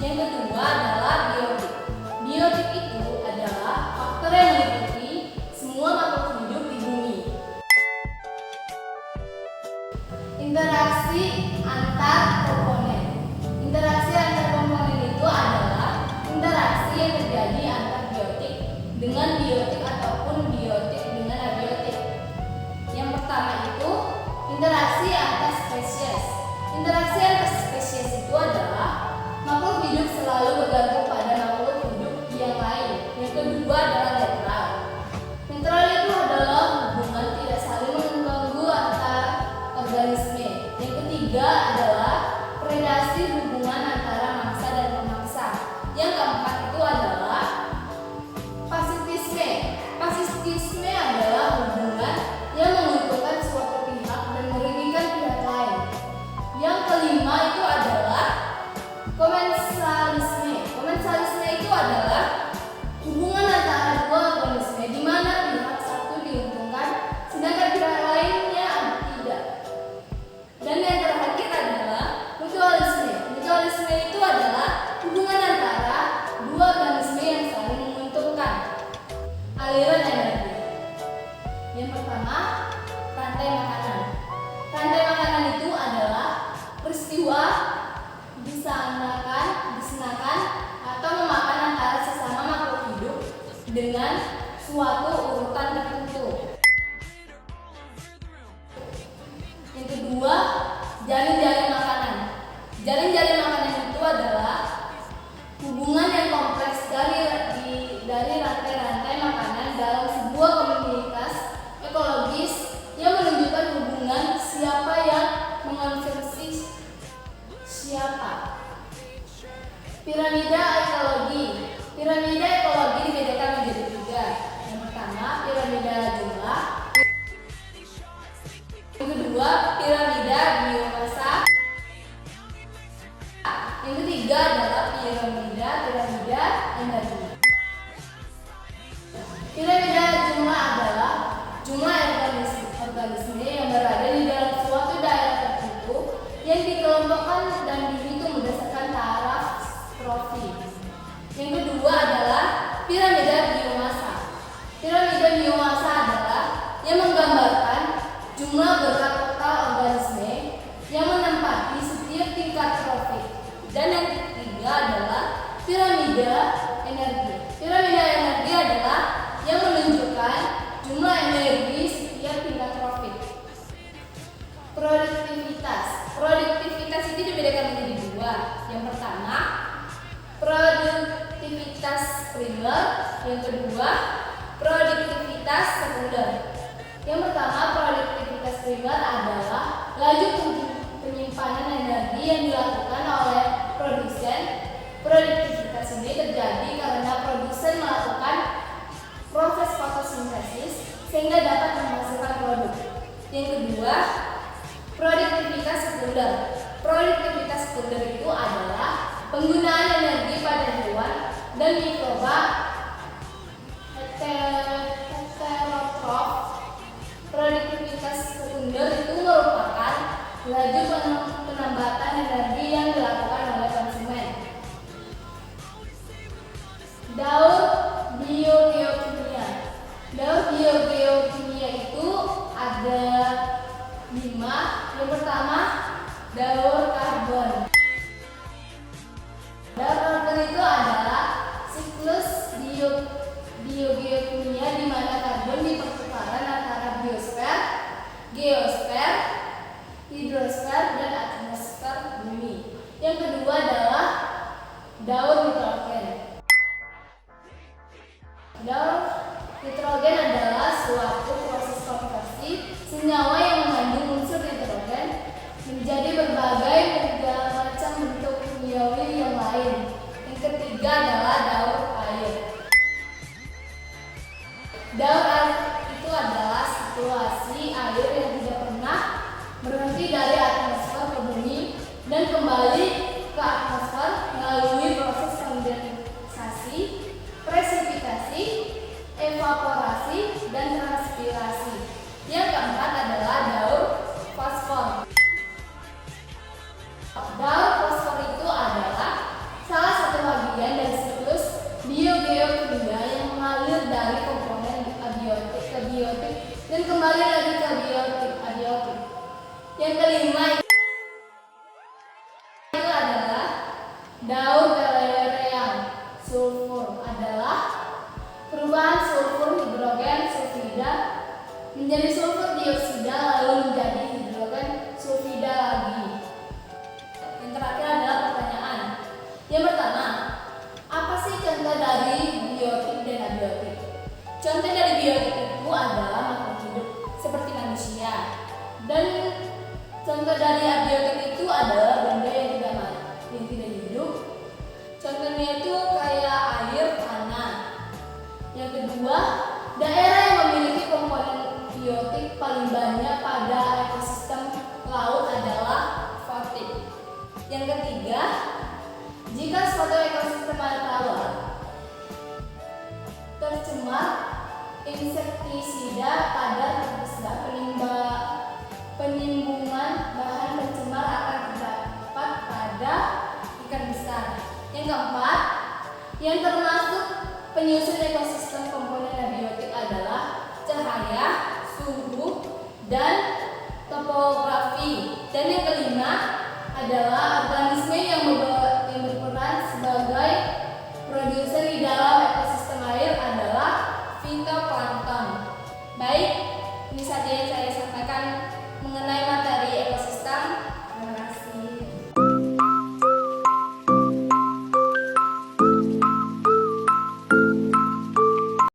Yang kedua adalah biotik. Biotik itu adalah faktor yang meliputi semua makhluk hidup di bumi. Interaksi antar komponen. Interaksi antar komponen itu adalah interaksi yang terjadi antar biotik dengan biotik ataupun biotik dengan abiotik. Yang pertama itu interaksi antar spesies. Interaksi antar spesies itu adalah makhluk hidup selalu bergantung pada makhluk hidup yang lain. Yang kedua adalah netral. Netral itu adalah hubungan tidak saling mengganggu antar organisme. Yang ketiga adalah predasi, hubungan antara mangsa dan pemangsa. Yang keempat itu adalah pasitisme. Pasitisme adalah hubungan yang menguntungkan suatu pihak dan merugikan pihak lain. Yang kelima itu adalah komensalisme. Komensalisme itu adalah hubungan antara dua organisme di mana pihak satu diuntungkan sedangkan pihak lainnya tidak. Dan yang terakhir adalah mutualisme. Mutualisme itu adalah hubungan antara dua organisme yang saling menguntungkan. Aliran energi. Yang pertama, rantai makanan. Rantai makanan itu adalah peristiwa disenakan atau memakan antara sesama makhluk hidup dengan suatu urutan tertentu. Yang kedua, jalin-jalin makanan. Jalin-jalin makanan itu adalah hubungan yang kompleks dari rantai-rantai makanan dalam sebuah komunitas ekologis yang menunjukkan hubungan siapa yang mengonsumsi siapa. Piramida ekologi. Piramida ekologi dibedakan menjadi tiga. Yang pertama, piramida jumlah. Yang kedua, piramida biomasa. Yang ketiga adalah piramida energi. Piramida jumlah adalah jumlah organisme yang berada di dalam suatu daerah tertentu yang dikelompokkan dan dihitung berdasarkan taraf trofi. Yang kedua adalah piramida biomasa. Piramida biomasa adalah yang menggambarkan jumlah berat total organisme yang menempati setiap tingkat trofi. Dan yang ketiga adalah piramida energi. Piramida energi adalah yang menunjukkan jumlah energi setiap tingkat trofi. Produktivitas. Produktivitas itu dibedakan menjadi dua. Yang pertama, produktivitas primer. Yang kedua, produktivitas sekunder. Yang pertama, produktivitas primer adalah laju penyimpanan energi yang dilakukan oleh produsen. Produktivitas ini terjadi karena produsen melakukan proses fotosintesis sehingga dapat menghasilkan produk. Yang kedua, produktivitas sekunder. Produktivitas sekunder itu adalah penggunaan energi pada hewan dan mikroba heterotrof. Produktivitas sekunder itu merupakan laju penambatan energi yang dilakukan oleh konsumen. Daur biogeokimia. Daur biogeokimia itu ada 5. Yang pertama, daur karbon. Daur karbon itu adalah siklus biogeokimia di mana karbon dipertukarkan antara biosfer, geosfer, hidrosfer, dan atmosfer bumi. Yang kedua adalah daur nitrogen. Daur nitrogen adalah suatu proses konversi senyawa yang mengandung unsur nitrogen menjadi berbagai macam bentuk kimiawi yang lain. Yang ketiga adalah daur air. Daur air itu adalah situasi air yang tidak pernah berhenti dari atmosfer ke bumi dan kembali ke atmosfer melalui proses kondensasi, presipitasi, evaporasi, dan transpirasi. Yang keempat adalah daur fosfor. Daur fosfor itu adalah salah terakhir adalah pertanyaan. Yang pertama, apa sih contoh dari biotik dan abiotik? Contoh dari biotik itu adalah makhluk hidup seperti manusia. Dan contoh dari abiotik itu adalah benda yang tidak hidup. Contohnya itu kayak air, tanah. Yang kedua, daerah yang memiliki komponen biotik paling banyak pada ekosistem laut adalah fotik. Yang ketiga, jika suatu ekosistem air tawar tercemar insektisida kadar terbesar, penimbunan bahan pencemar akan terdapat pada ikan besar. Yang keempat, yang termasuk penyusun ekosistem komponen abiotik adalah cahaya, suhu, dan topografi. Dan yang kelima adalah organisme yang berperan sebagai produser di dalam ekosistem air adalah fitoplankton. Baik, ini saja yang saya sampaikan mengenai